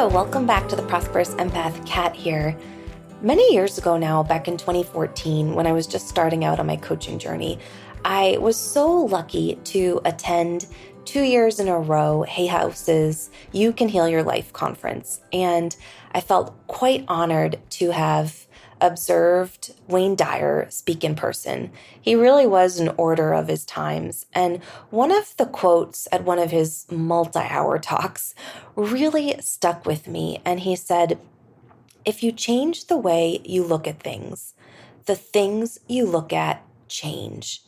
Hello, welcome back to the Prosperous Empath. Kat here. Many years ago now, back in 2014, when I was just starting out on my coaching journey, I was so lucky to attend 2 years in a row Hay House's You Can Heal Your Life conference. And I felt quite honored to have observed Wayne Dyer speak in person. He really was an order of his times. And one of the quotes at one of his multi-hour talks really stuck with me. And he said, "If you change the way you look at things, the things you look at change."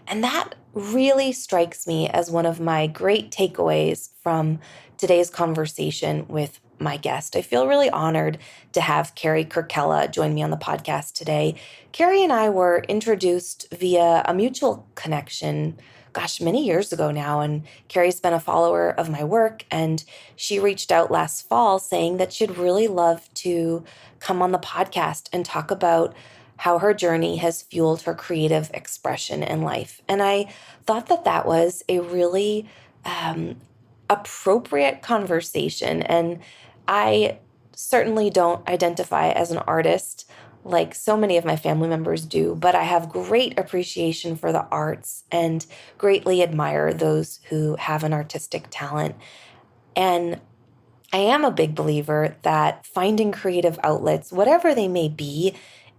And that really strikes me as one of my great takeaways from today's conversation with my guest. I feel really honored to have Carey Kirkella join me on the podcast today. Carey and I were introduced via a mutual connection, many years ago now, and Carey's been a follower of my work, and she reached out last fall saying that she'd really love to come on the podcast and talk about how her journey has fueled her creative expression in life. And I thought that that was a really appropriate conversation. And I certainly don't identify as an artist like so many of my family members do, but I have great appreciation for the arts and greatly admire those who have an artistic talent. And I am a big believer that finding creative outlets, whatever they may be,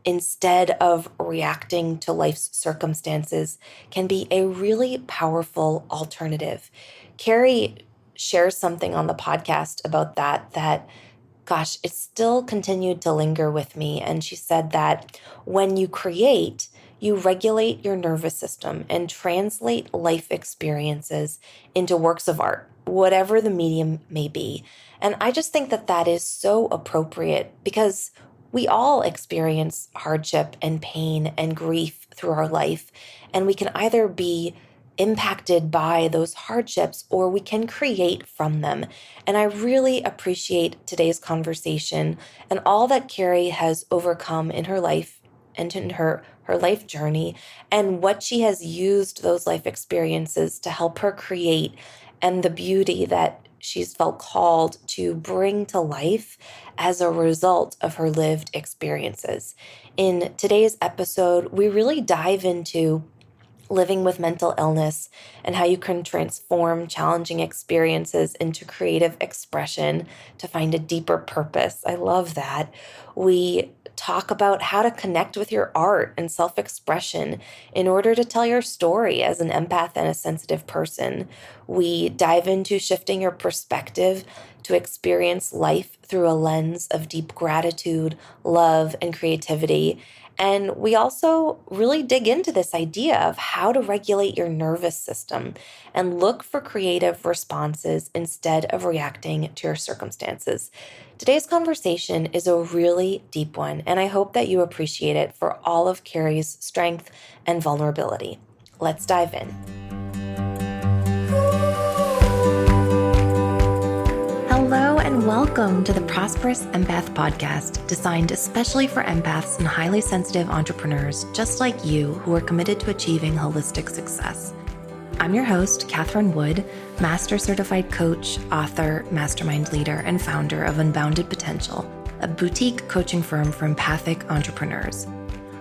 instead of reacting to life's circumstances, can be a really powerful alternative. Carey shares something on the podcast about that it still continued to linger with me. And she said that when you create, you regulate your nervous system and translate life experiences into works of art, whatever the medium may be. And I just think that that is so appropriate because we all experience hardship and pain and grief through our life, and we can either be impacted by those hardships or we can create from them. And I really appreciate today's conversation and all that Carey has overcome in her life and in her life journey, and what she has used those life experiences to help her create, and the beauty that she's felt called to bring to life as a result of her lived experiences. In today's episode, we really dive into living with mental illness and how you can transform challenging experiences into creative expression to find a deeper purpose. I love that. We talk about how to connect with your art and self-expression in order to tell your story as an empath and a sensitive person. We dive into shifting your perspective to experience life through a lens of deep gratitude, love, and creativity. And we also really dig into this idea of how to regulate your nervous system and look for creative responses instead of reacting to your circumstances. Today's conversation is a really deep one, and I hope that you appreciate it for all of Carey's strength and vulnerability. Let's dive in. Hello and welcome to the Prosperous Empath podcast, designed especially for empaths and highly sensitive entrepreneurs just like you who are committed to achieving holistic success. I'm your host, Catherine Wood, Master Certified Coach, author, mastermind leader, and founder of Unbounded Potential, a boutique coaching firm for empathic entrepreneurs.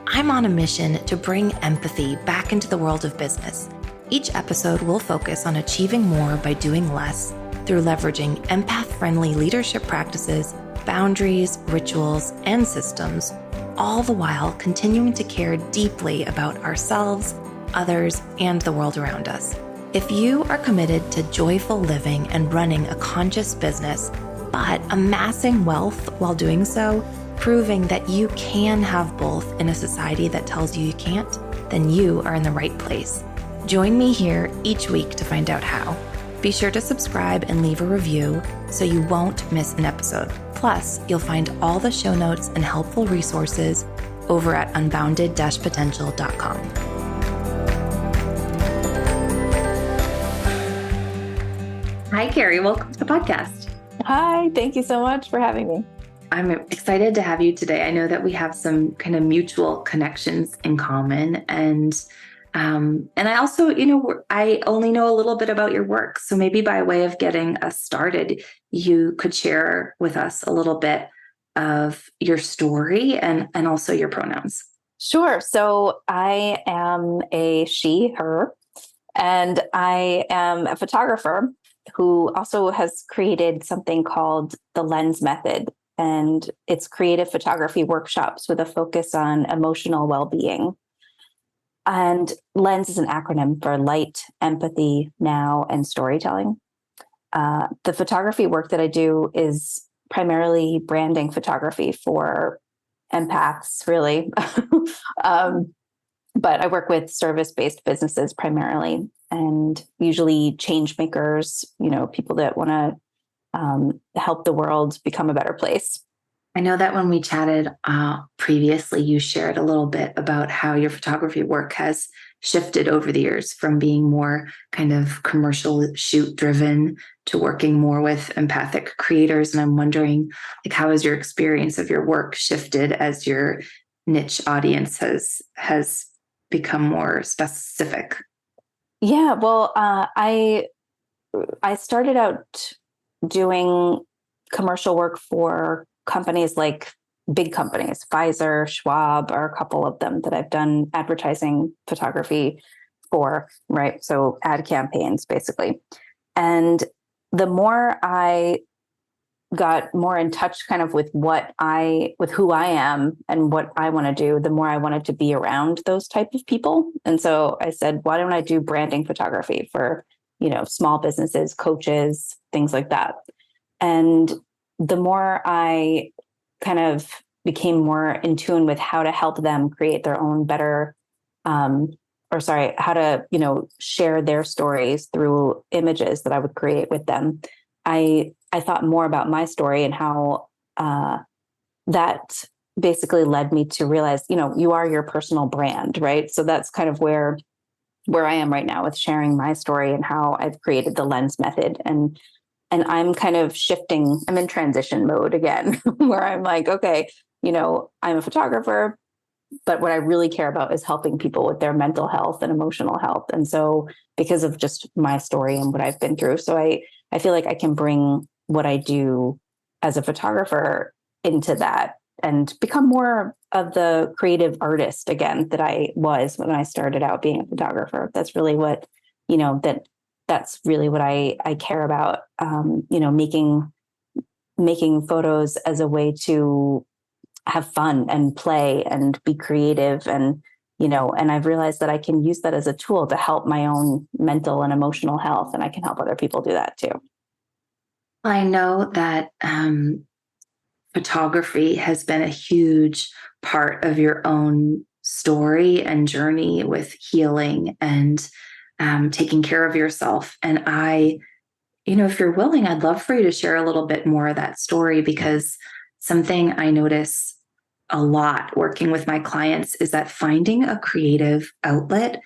I'm on a mission to bring empathy back into the world of business. Each episode will focus on achieving more by doing less through leveraging empath-friendly leadership practices, boundaries, rituals, and systems, all the while continuing to care deeply about ourselves, others, and the world around us. If you are committed to joyful living and running a conscious business, but amassing wealth while doing so, proving that you can have both in a society that tells you can't, then you are in the right place. Join me here each week to find out how. Be sure to subscribe and leave a review so you won't miss an episode. Plus, you'll find all the show notes and helpful resources over at unbounded-potential.com. Hi, Carey. Welcome to the podcast. Hi. Thank you so much for having me. I'm excited to have you today. I know that we have some kind of mutual connections in common, and And I also, I only know a little bit about your work. So maybe by way of getting us started, you could share with us a little bit of your story and also your pronouns. Sure. So I am a she, her, and I am a photographer who also has created something called the L.E.N.S method. And it's creative photography workshops with a focus on emotional well-being. And L.E.N.S is an acronym for light, empathy, now, and storytelling. The photography work that I do is primarily branding photography for empaths, really. um, but I work with service-based businesses primarily, and usually change makers, people that want to help the world become a better place. I know that when we chatted previously, you shared a little bit about how your photography work has shifted over the years from being more kind of commercial shoot driven to working more with empathic creators. And I'm wondering, like, how has your experience of your work shifted as your niche audience has become more specific? Yeah, well, I started out doing commercial work for companies like big companies, Pfizer, Schwab are a couple of them that I've done advertising photography for, right? So ad campaigns, basically. And the more I got more in touch kind of with with who I am and what I want to do, the more I wanted to be around those type of people. And so I said, why don't I do branding photography for, small businesses, coaches, things like that. And the more I kind of became more in tune with how to help them create their own better, how to, share their stories through images that I would create with them. I thought more about my story and how that basically led me to realize, you are your personal brand, right? So that's kind of where I am right now with sharing my story and how I've created the L.E.N.S method. And I'm kind of shifting, I'm in transition mode again, where I'm like, okay, I'm a photographer, but what I really care about is helping people with their mental health and emotional health. And so because of just my story and what I've been through, so I feel like I can bring what I do as a photographer into that and become more of the creative artist again that I was when I started out being a photographer. That's really what, that's really what I care about. Making photos as a way to have fun and play and be creative and I've realized that I can use that as a tool to help my own mental and emotional health, and I can help other people do that too. I know that photography has been a huge part of your own story and journey with healing and taking care of yourself. And if you're willing, I'd love for you to share a little bit more of that story, because something I notice a lot working with my clients is that finding a creative outlet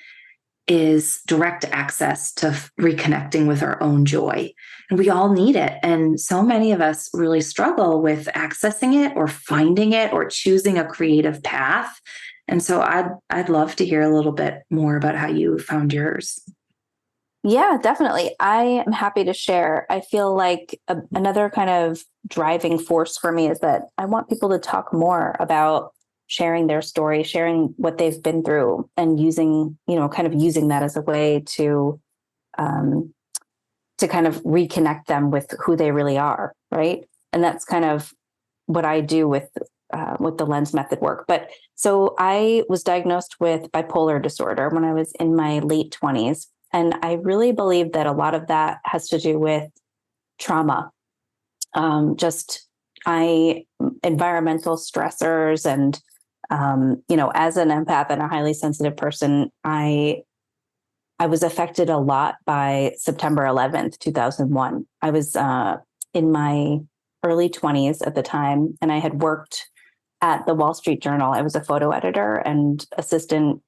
is direct access to reconnecting with our own joy. And we all need it. And so many of us really struggle with accessing it or finding it or choosing a creative path. And so I'd love to hear a little bit more about how you found yours. Yeah, definitely. I am happy to share. I feel like another kind of driving force for me is that I want people to talk more about sharing their story, sharing what they've been through, and using, kind of using that as a way um, to kind of reconnect them with who they really are, right? And that's kind of what I do with the L.E.N.S method work. But so I was diagnosed with bipolar disorder when I was in my late 20s. And I really believe that a lot of that has to do with trauma, just environmental stressors. And, as an empath and a highly sensitive person, I was affected a lot by September 11th, 2001. I was in my early 20s at the time, and I had worked at the Wall Street Journal. I was a photo editor and assistant.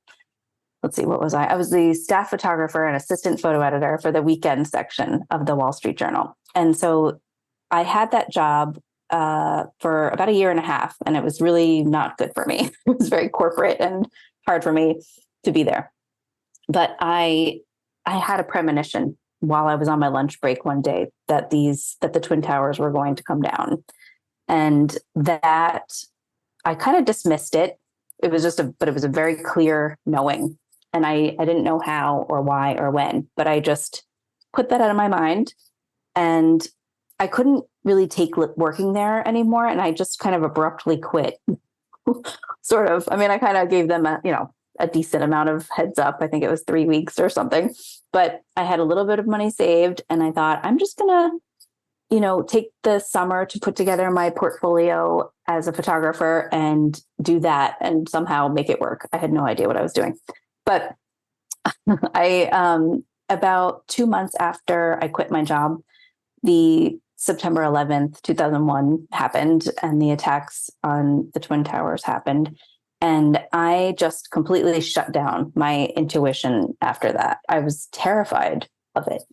Let's see, what was I? I was the staff photographer and assistant photo editor for the weekend section of the Wall Street Journal. And so I had that job for about a year and a half, and it was really not good for me. It was very corporate and hard for me to be there. But I had a premonition while I was on my lunch break one day that the Twin Towers were going to come down. And that I kind of dismissed it. It was but it was a very clear knowing. And I didn't know how or why or when, but I just put that out of my mind. And I couldn't really take working there anymore. And I just kind of abruptly quit. Sort of. I mean, I kind of gave them a decent amount of heads up. I think it was 3 weeks or something, but I had a little bit of money saved and I thought, I'm just going to, take the summer to put together my portfolio as a photographer and do that and somehow make it work. I had no idea what I was doing, but about 2 months after I quit my job, the September 11th, 2001 happened and the attacks on the Twin Towers happened. And I just completely shut down my intuition after that. I was terrified of it.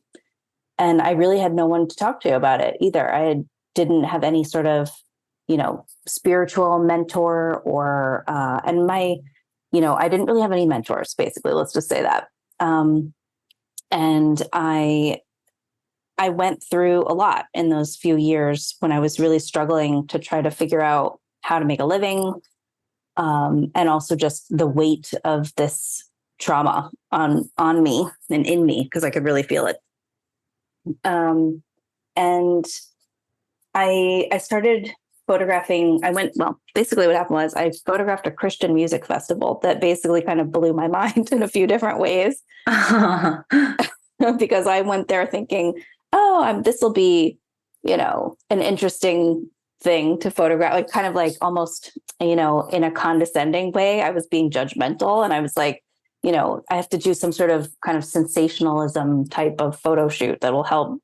And I really had no one to talk to about it either. Didn't have any sort of, spiritual mentor or, I didn't really have any mentors, basically. Let's just say that. And I went through a lot in those few years when I was really struggling to try to figure out how to make a living. And also just the weight of this trauma on me and in me, because I could really feel it. And I started photographing. Basically what happened was I photographed a Christian music festival that basically kind of blew my mind in a few different ways. Because I went there thinking, this will be, an interesting thing to photograph, like kind of like almost, in a condescending way. I was being judgmental and I was like, I have to do some sort of kind of sensationalism type of photo shoot that will help.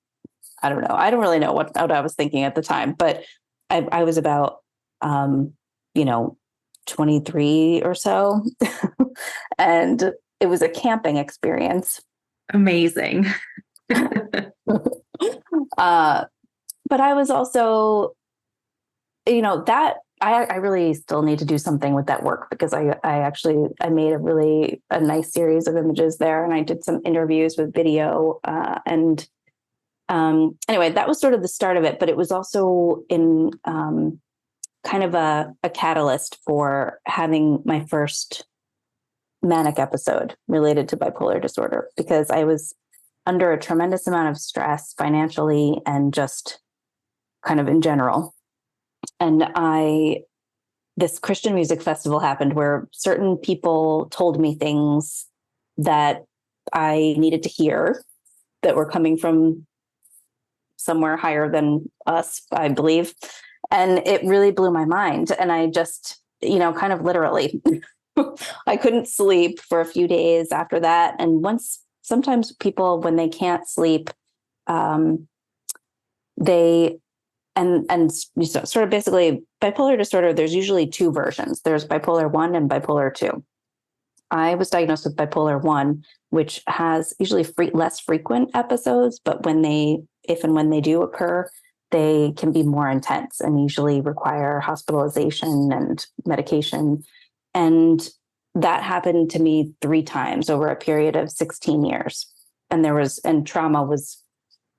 I don't know. I don't really know what I was thinking at the time, but I was about, 23 or so. And it was a camping experience. Amazing. But I was also, that I really still need to do something with that work because I made a nice series of images there and I did some interviews with video. Anyway, that was sort of the start of it, but it was also in kind of a catalyst for having my first manic episode related to bipolar disorder because I was under a tremendous amount of stress financially and just kind of in general. And this Christian music festival happened where certain people told me things that I needed to hear that were coming from somewhere higher than us, I believe. And it really blew my mind. And I just, kind of literally, I couldn't sleep for a few days after that. And sometimes people, when they can't sleep, they sort of basically bipolar disorder, there's usually two versions. There's bipolar 1 and bipolar 2. I was diagnosed with bipolar 1, which has usually less frequent episodes, but if and when they do occur, they can be more intense and usually require hospitalization and medication. And that happened to me 3 times over a period of 16 years. And trauma was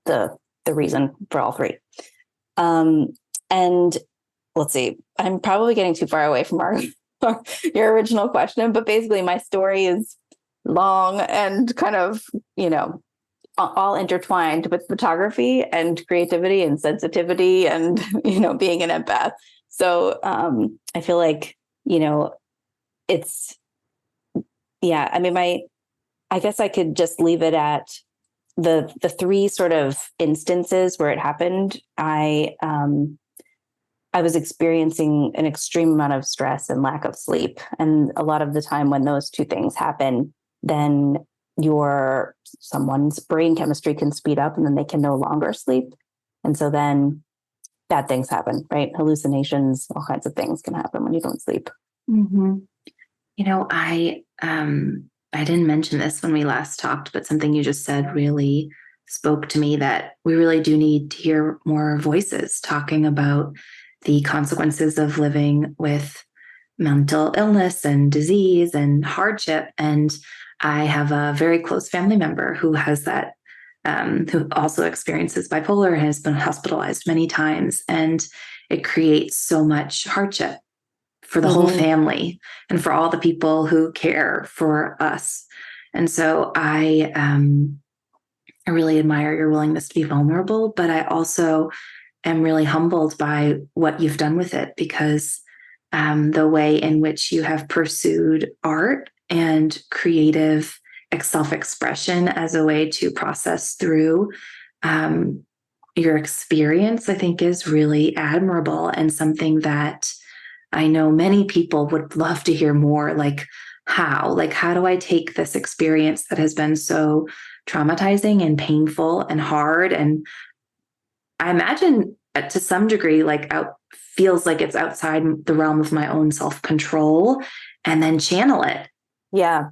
the reason for all 3. And let's see, I'm probably getting too far away from your original question, but basically my story is long and kind of, all intertwined with photography and creativity and sensitivity and, being an empath. So, I feel like, I guess I could just leave it at the 3 sort of instances where it happened. I was experiencing an extreme amount of stress and lack of sleep. And a lot of the time when those 2 things happen, then someone's brain chemistry can speed up and then they can no longer sleep. And so then bad things happen, right? Hallucinations, all kinds of things can happen when you don't sleep. Mm-hmm. I didn't mention this when we last talked, but something you just said really spoke to me that we really do need to hear more voices talking about the consequences of living with mental illness and disease and hardship. And I have a very close family member who has that, who also experiences bipolar and has been hospitalized many times. And it creates so much hardship for the whole Mm-hmm. family and for all the people who care for us. And so I really admire your willingness to be vulnerable, but I also am really humbled by what you've done with it, because the way in which you have pursued art and creative self-expression as a way to process through um, your experience, I think is really admirable, and something that I know many people would love to hear more. How do I take this experience that has been so traumatizing and painful and hard, and I imagine to some degree, feels like it's outside the realm of my own self control, and then channel it. Yeah,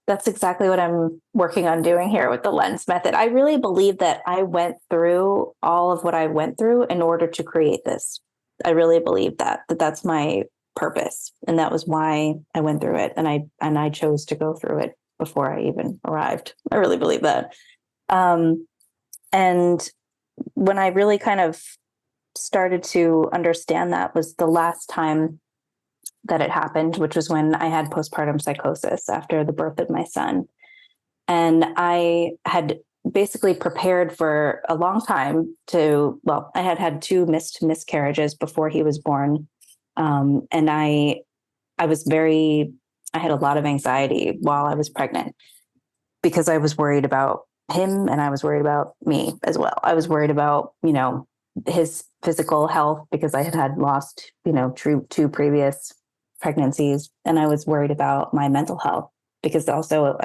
that's exactly what I'm working on doing here with the L.E.N.S method. I really believe that I went through all of what I went through in order to create this. I really believe that that's my purpose, and that was why I went through it, and I chose to go through it before I even arrived. I really believe that. And when I really kind of started to understand that was the last time that it happened, which was when I had postpartum psychosis after the birth of my son. And I had basically prepared for a long time I had had two miscarriages before he was born. And I was I had a lot of anxiety while I was pregnant because I was worried about him and I was worried about me as well. I was worried about, his physical health because I had lost, two previous pregnancies. And I was worried about my mental health because also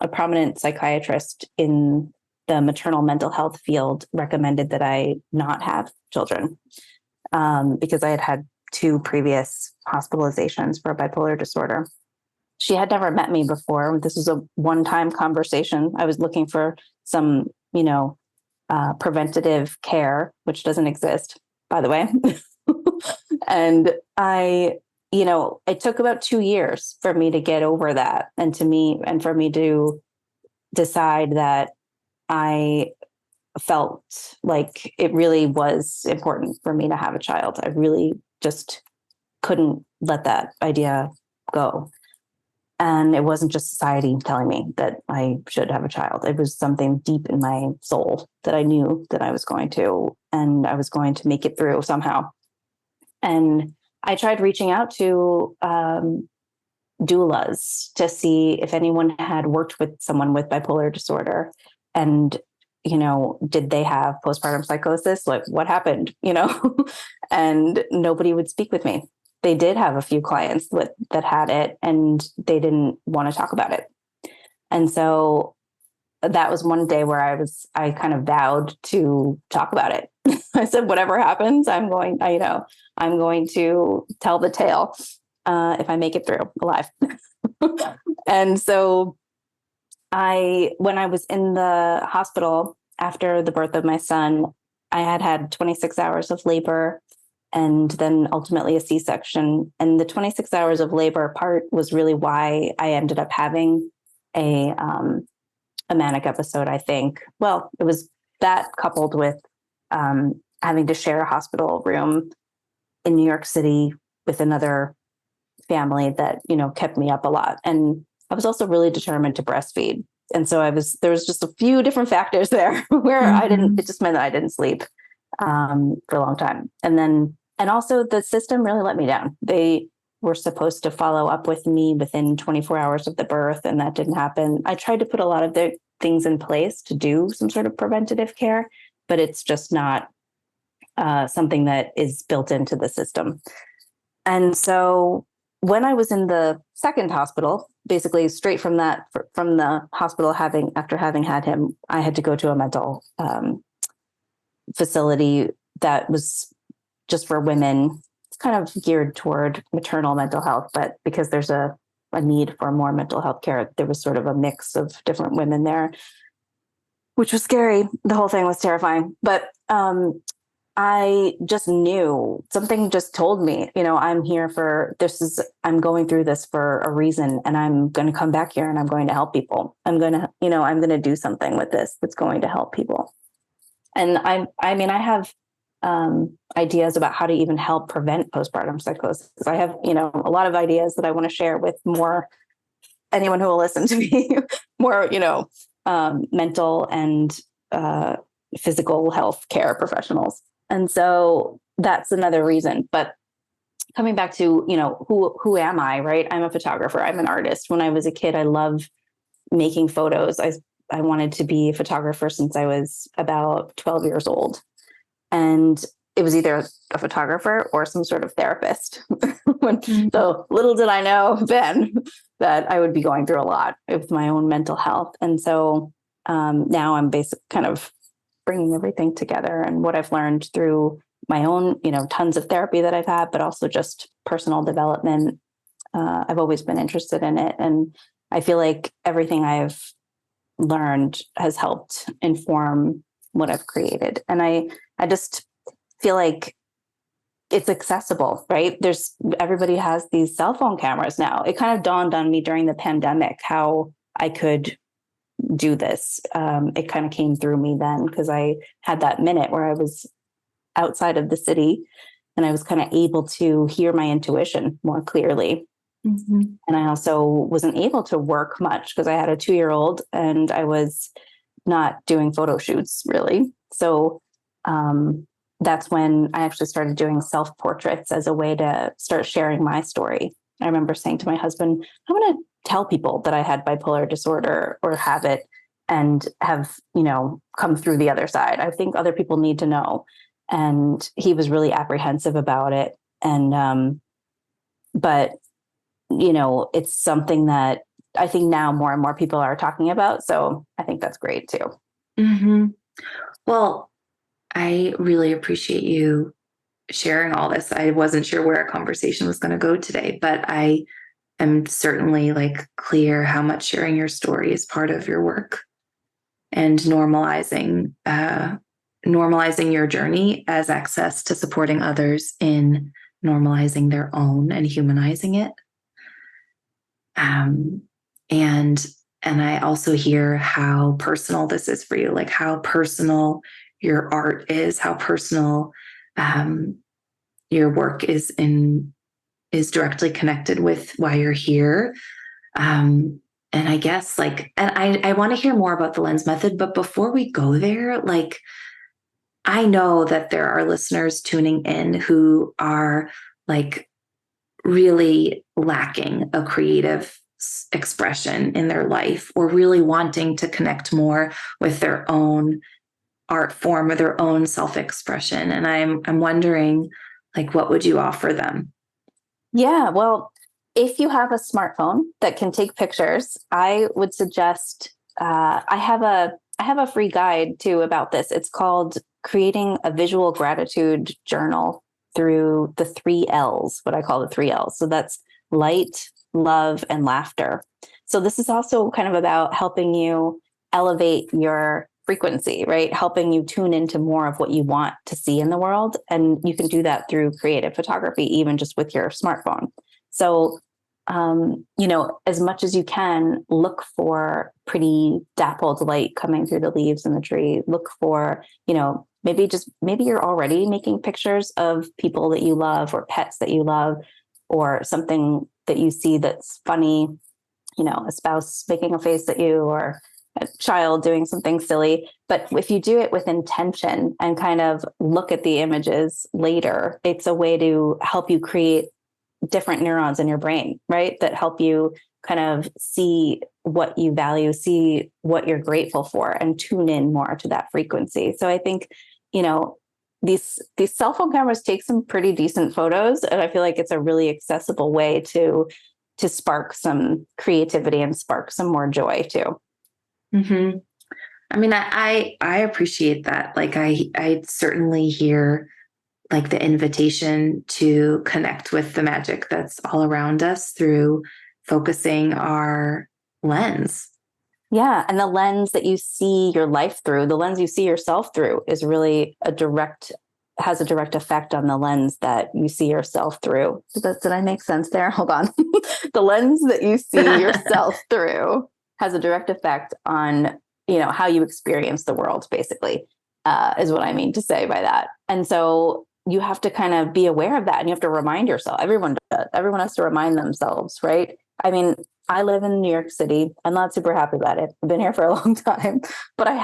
a prominent psychiatrist in the maternal mental health field recommended that I not have children because I had had two previous hospitalizations for bipolar disorder. She had never met me before. This was a one-time conversation. I was looking for some, preventative care, which doesn't exist, by the way. And it took about 2 years for me to get over that and for me to decide that I felt like it really was important for me to have a child. I really just couldn't let that idea go. And it wasn't just society telling me that I should have a child. It was something deep in my soul that I knew that I was going to, and I was going to make it through somehow. And I tried reaching out to doulas to see if anyone had worked with someone with bipolar disorder. And, did they have postpartum psychosis? Like, what happened, And nobody would speak with me. They did have a few clients that had it and they didn't want to talk about it. And so that was one day where I kind of vowed to talk about it. I said, whatever happens, I'm going to tell the tale if I make it through alive. And so when I was in the hospital after the birth of my son, I had 26 hours of labor and then ultimately a C-section. And the 26 hours of labor part was really why I ended up having a manic episode, I think. Well, it was that coupled with having to share a hospital room in New York City with another family that, kept me up a lot. And I was also really determined to breastfeed. And so there was just a few different factors there where it just meant that I didn't sleep for a long time. And also the system really let me down. They were supposed to follow up with me within 24 hours of the birth, and that didn't happen. I tried to put a lot of the things in place to do some sort of preventative care, but it's just not something that is built into the system. And so when I was in the second hospital, basically straight from the hospital after having had him, I had to go to a mental facility that was just for women. It's kind of geared toward maternal mental health, but because there's a need for more mental health care, there was sort of a mix of different women there, which was scary. The whole thing was terrifying. But I just knew something just told me, I'm here for I'm going through this for a reason, and I'm going to come back here and I'm going to help people. I'm going to do something with this that's going to help people. And I mean, I have ideas about how to even help prevent postpartum psychosis. I have, a lot of ideas that I want to share with anyone who will listen to me, more, mental and physical health care professionals. And so that's another reason. But coming back to, who am I, right? I'm a photographer. I'm an artist. When I was a kid, I loved making photos. I wanted to be a photographer since I was about 12 years old. And it was either a photographer or some sort of therapist. So little did I know then that I would be going through a lot with my own mental health. And so now I'm basically kind of bringing everything together, and what I've learned through my own, tons of therapy that I've had, but also just personal development. I've always been interested in it. And I feel like everything I've learned has helped inform what I've created. And I just feel like it's accessible, right? Everybody has these cell phone cameras now. It kind of dawned on me during the pandemic how I could do this. It kind of came through me then, because I had that minute where I was outside of the city and I was kind of able to hear my intuition more clearly. Mm-hmm. And I also wasn't able to work much because I had a 2-year-old and I was not doing photo shoots really. So that's when I actually started doing self-portraits as a way to start sharing my story. I remember saying to my husband, I'm going to tell people that I had bipolar disorder or have it and have, come through the other side. I think other people need to know. And he was really apprehensive about it. And, but, it's something that I think now more and more people are talking about. So I think that's great too. Mm-hmm. Well, I really appreciate you sharing all this. I wasn't sure where our conversation was going to go today, but I am certainly clear how much sharing your story is part of your work, and normalizing your journey as access to supporting others in normalizing their own and humanizing it. And I also hear how personal this is for you, how personal your art is, how personal your work is directly connected with why you're here. And I guess and I want to hear more about the L.E.N.S method, but before we go there, I know that there are listeners tuning in who are really lacking a creative expression in their life, or really wanting to connect more with their own art form or their own self-expression. And I'm wondering, what would you offer them? Yeah, well, if you have a smartphone that can take pictures, I would suggest I have a free guide too about this. It's called Creating a Visual Gratitude Journal Through the 3 L's, what I call the 3 L's. So that's light, love, and laughter. So this is also kind of about helping you elevate your frequency, right? Helping you tune into more of what you want to see in the world. And you can do that through creative photography, even just with your smartphone. So, as much as you can, look for pretty dappled light coming through the leaves in the tree. Look for, maybe you're already making pictures of people that you love or pets that you love, or something that you see that's funny, a spouse making a face at you or a child doing something silly. But if you do it with intention and kind of look at the images later, it's a way to help you create different neurons in your brain, right? That help you kind of see what you value, see what you're grateful for, and tune in more to that frequency. So I think, these cell phone cameras take some pretty decent photos, and I feel like it's a really accessible way to spark some creativity and spark some more joy too. Mm-hmm. I mean, I appreciate that. I certainly hear the invitation to connect with the magic that's all around us through focusing our lens. Yeah. And the lens that you see your life through, the lens you see yourself through, is really a direct has a direct effect on the lens that you see yourself through. Did I make sense there? Hold on. The lens that you see yourself through has a direct effect on, how you experience the world, basically, is what I mean to say by that. And so you have to kind of be aware of that, and you have to remind yourself. Everyone does. Everyone has to remind themselves, right? I mean, I live in New York City. I'm not super happy about it. I've been here for a long time, but I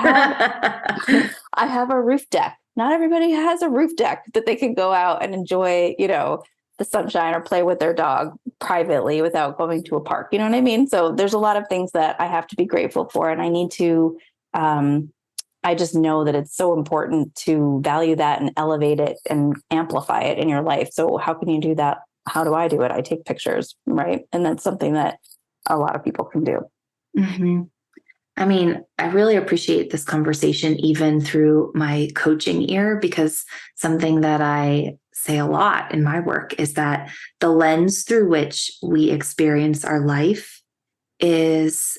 have a roof deck. Not everybody has a roof deck that they can go out and enjoy, the sunshine or play with their dog privately without going to a park. You know what I mean? So there's a lot of things that I have to be grateful for, and I need to, I just know that it's so important to value that and elevate it and amplify it in your life. So how can you do that? How do I do it? I take pictures, right? And that's something that a lot of people can do. Mm-hmm. I mean, I really appreciate this conversation, even through my coaching ear, because something that I say a lot in my work is that the lens through which we experience our life is,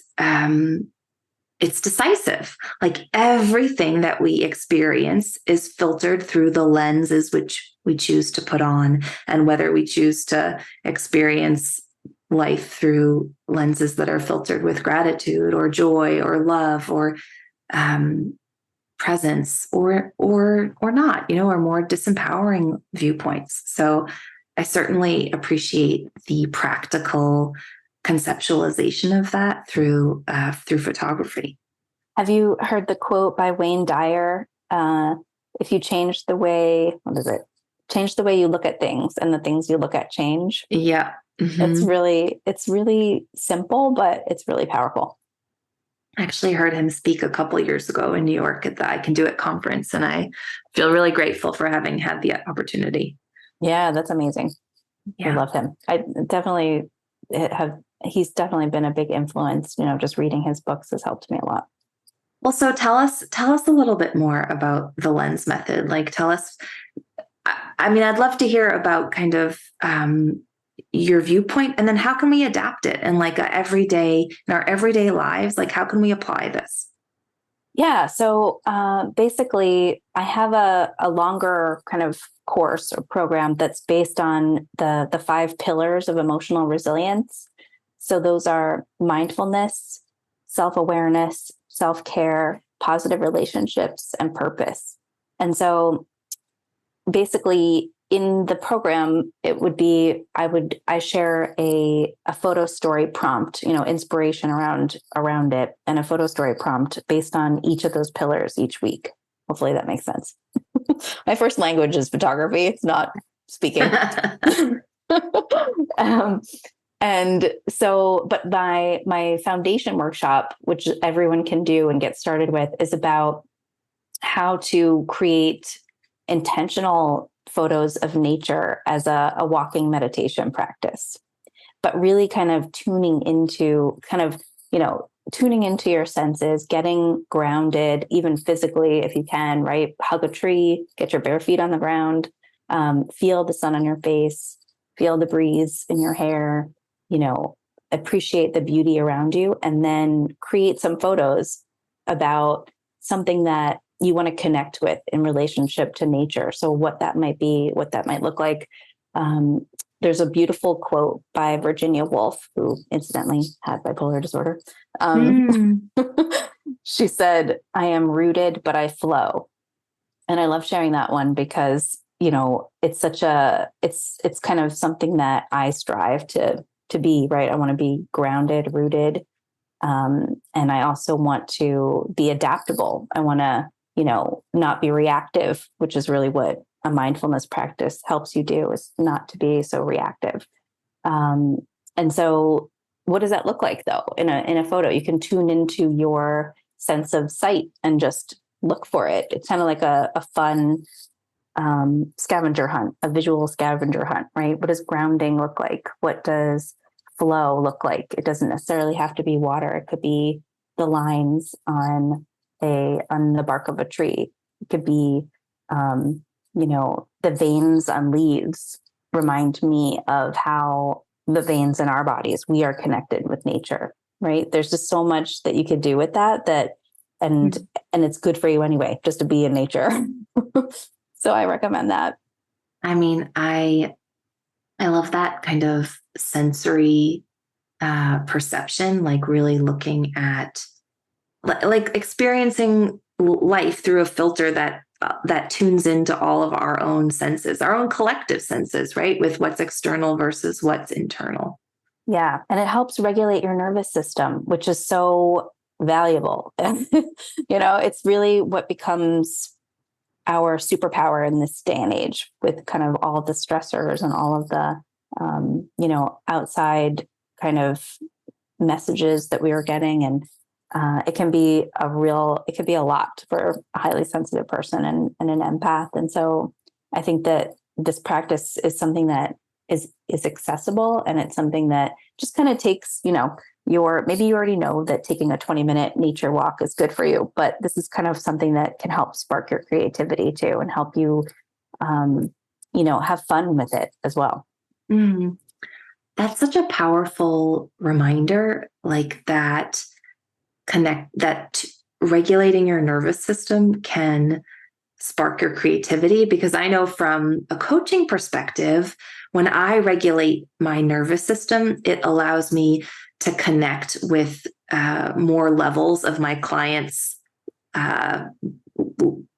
it's decisive. Like everything that we experience is filtered through the lenses which we choose to put on, and whether we choose to experience life through lenses that are filtered with gratitude or joy or love or presence or not, or more disempowering viewpoints. So I certainly appreciate the practical conceptualization of that through photography. Have you heard the quote by Wayne Dyer? If you change the way, what is it? Change the way you look at things, and the things you look at change. Yeah. Mm-hmm. It's really simple, but it's really powerful. I actually heard him speak a couple of years ago in New York at the I Can Do It conference, and I feel really grateful for having had the opportunity. Yeah, that's amazing. Yeah. I love him. He's definitely been a big influence. Just reading his books has helped me a lot. Well, so tell us a little bit more about the L.E.N.S method. Like, tell us, I mean, I'd love to hear about kind of your viewpoint, and then how can we adapt it in like in our everyday lives? Like, how can we apply this? Yeah. So basically, I have a longer kind of course or program that's based on the 5 pillars of emotional resilience. So those are mindfulness, self-awareness, self-care, positive relationships, and purpose. And so basically in the program, it would be, I share a photo story prompt, inspiration around it, and a photo story prompt based on each of those pillars each week. Hopefully that makes sense. My first language is photography. It's not speaking. And so, but my foundation workshop, which everyone can do and get started with, is about how to create intentional photos of nature as a walking meditation practice, but really kind of tuning into your senses, getting grounded, even physically, if you can, right? Hug a tree, get your bare feet on the ground, feel the sun on your face, feel the breeze in your hair, appreciate the beauty around you, and then create some photos about something that you want to connect with in relationship to nature. So what that might be, what that might look like. There's a beautiful quote by Virginia Woolf, who incidentally had bipolar disorder. She said, "I am rooted, but I flow." And I love sharing that one because, it's it's kind of something that I strive to be, right? I want to be grounded, rooted. And I also want to be adaptable. I want to, not be reactive, which is really what a mindfulness practice helps you do, is not to be so reactive. And so what does that look like though? In a photo, you can tune into your sense of sight and just look for it. It's kind of like a fun scavenger hunt, a visual scavenger hunt, right? What does grounding look like? What does flow look like? It doesn't necessarily have to be water. It could be the lines on the bark of a tree. It could be, the veins on leaves remind me of how the veins in our bodies, we are connected with nature, right? There's just so much that you could do with that, and it's good for you anyway, just to be in nature. So I recommend that. I mean, I love that kind of sensory perception, like really looking at like experiencing life through a filter that tunes into all of our own senses, our own collective senses, right? With what's external versus what's internal. Yeah. And it helps regulate your nervous system, which is so valuable. It's really what becomes our superpower in this day and age, with kind of all the stressors and all of the, outside kind of messages that we are getting. And it can be a lot for a highly sensitive person and an empath. And so I think that this practice is something that is accessible, and it's something that just kind of takes, maybe you already know that taking a 20-minute nature walk is good for you, but this is kind of something that can help spark your creativity too, and help you, have fun with it as well. Mm. That's such a powerful reminder, like that regulating your nervous system can spark your creativity. Because I know from a coaching perspective, when I regulate my nervous system, it allows me to connect with more levels of my clients'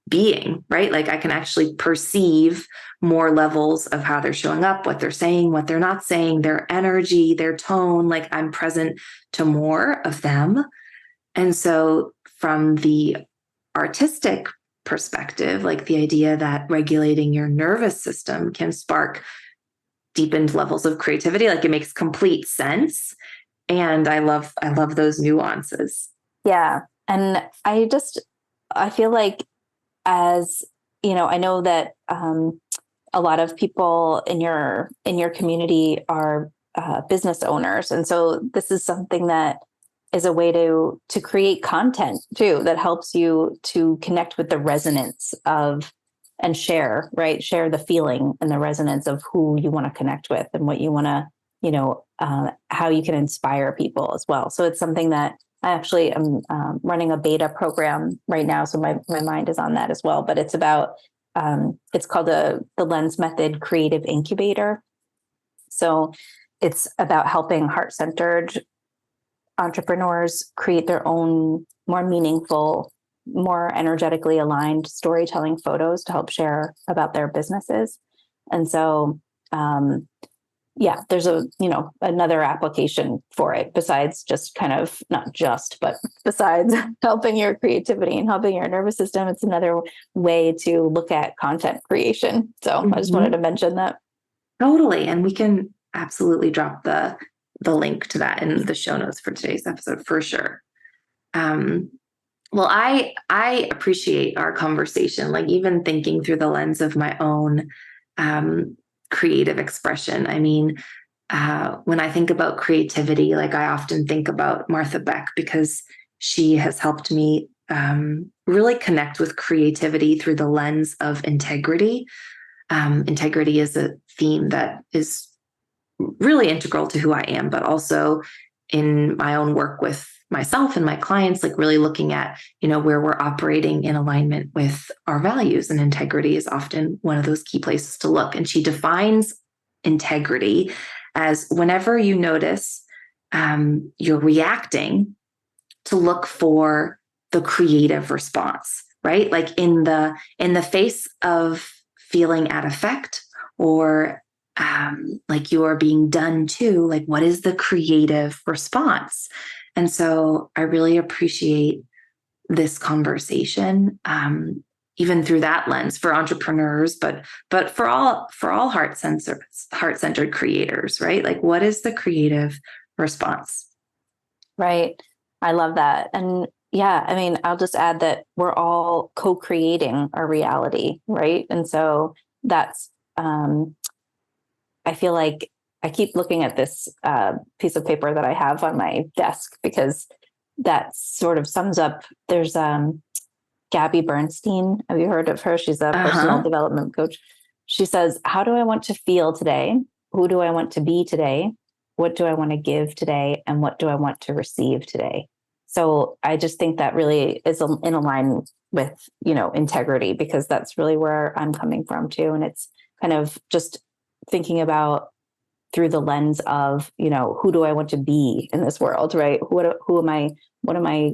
being, right? Like I can actually perceive more levels of how they're showing up, what they're saying, what they're not saying, their energy, their tone. Like I'm present to more of them. And so from the artistic perspective, like the idea that regulating your nervous system can spark deepened levels of creativity, like it makes complete sense. And I love those nuances. Yeah. And I feel like, as I know that a lot of people in your community are business owners, and so this is something that is a way to create content too that helps you to connect with the resonance of, and share the feeling and the resonance of who you want to connect with and what you want to, how you can inspire people as well. So it's something that I actually am running a beta program right now. So my mind is on that as well, but it's about, it's called the L.E.N.S method creative incubator. So it's about helping heart-centered entrepreneurs create their own more meaningful, more energetically aligned storytelling photos to help share about their businesses. And so, there's another application for it besides just kind of, not just, but besides helping your creativity and helping your nervous system. It's another way to look at content creation. So I just wanted to mention that. Totally. And we can absolutely drop the link to that in the show notes for today's episode for sure. Well, I appreciate our conversation, like even thinking through the lens of my own creative expression. I mean, when I think about creativity, like I often think about Martha Beck, because she has helped me really connect with creativity through the lens of integrity. Integrity is a theme that is really integral to who I am, but also in my own work with myself and my clients, like really looking at, where we're operating in alignment with our values, and integrity is often one of those key places to look. And she defines integrity as whenever you notice you're reacting, to look for the creative response, right? Like in the face of feeling at effect, or like you are being done to, like what is the creative response? And so I really appreciate this conversation, even through that lens for entrepreneurs, but for all heart-centered creators, right? Like what is the creative response? Right. I love that. And yeah, I mean, I'll just add that we're all co-creating our reality, right? And so that's, I feel like I keep looking at this piece of paper that I have on my desk, because that sort of sums up. There's Gabby Bernstein. Have you heard of her? She's a personal development coach. She says, "How do I want to feel today? Who do I want to be today? What do I want to give today? And what do I want to receive today?" So I just think that really is in integrity, because that's really where I'm coming from too. And it's kind of just thinking about through the lens of, who do I want to be in this world, right? Who am I? What am I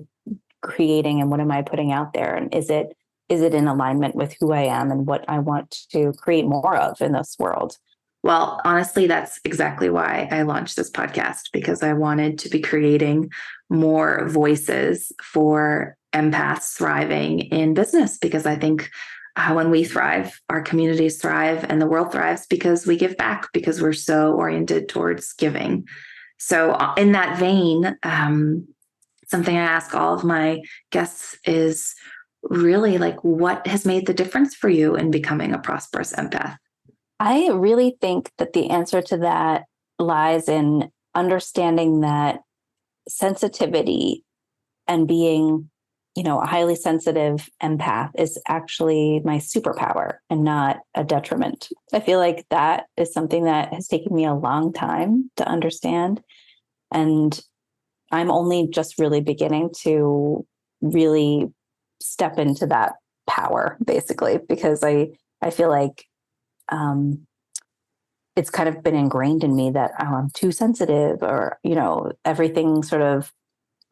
creating, and what am I putting out there? And is it in alignment with who I am and what I want to create more of in this world? Well, honestly, that's exactly why I launched this podcast, because I wanted to be creating more voices for empaths thriving in business, because I think when we thrive, our communities thrive and the world thrives because we give back, because we're so oriented towards giving. So in that vein, something I ask all of my guests is really like, what has made the difference for you in becoming a prosperous empath? I really think that the answer to that lies in understanding that sensitivity and being, a highly sensitive empath is actually my superpower and not a detriment. I feel like that is something that has taken me a long time to understand. And I'm only just really beginning to really step into that power, basically, because I feel like it's kind of been ingrained in me that I'm too sensitive, or, everything sort of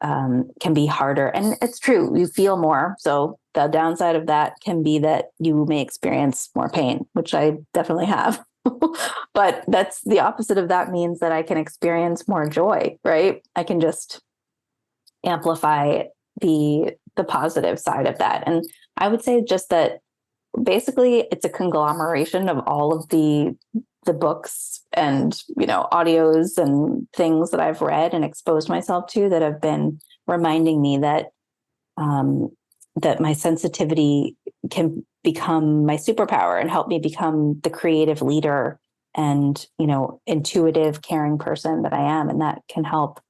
can be harder. And it's true, you feel more. So the downside of that can be that you may experience more pain, which I definitely have. But that's the opposite of that, means that I can experience more joy, right? I can just amplify the positive side of that. And I would say just that basically it's a conglomeration of all of the books and, audios and things that I've read and exposed myself to that have been reminding me that, that my sensitivity can become my superpower and help me become the creative leader and, intuitive, caring person that I am. And that can help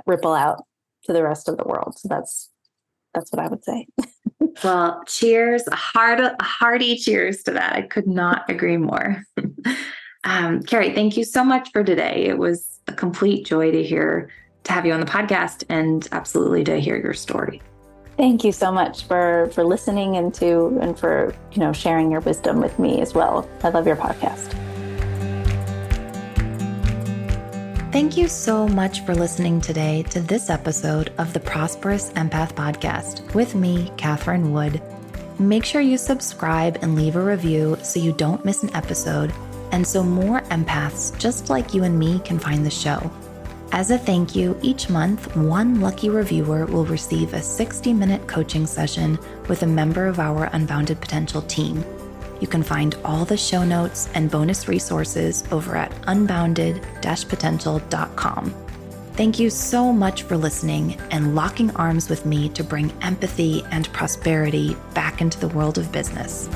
ripple out to the rest of the world. So that's what I would say. Well, cheers, a hearty cheers to that. I could not agree more. Carey, thank you so much for today. It was a complete joy to have you on the podcast, and absolutely to hear your story. Thank you so much for listening and for, sharing your wisdom with me as well. I love your podcast. Thank you so much for listening today to this episode of the Prosperous Empath podcast with me, Catherine Wood. Make sure you subscribe and leave a review so you don't miss an episode, and so more empaths just like you and me can find the show. As a thank you, each month, one lucky reviewer will receive a 60-minute coaching session with a member of our Unbounded Potential team. You can find all the show notes and bonus resources over at unbounded-potential.com. Thank you so much for listening and locking arms with me to bring empathy and prosperity back into the world of business.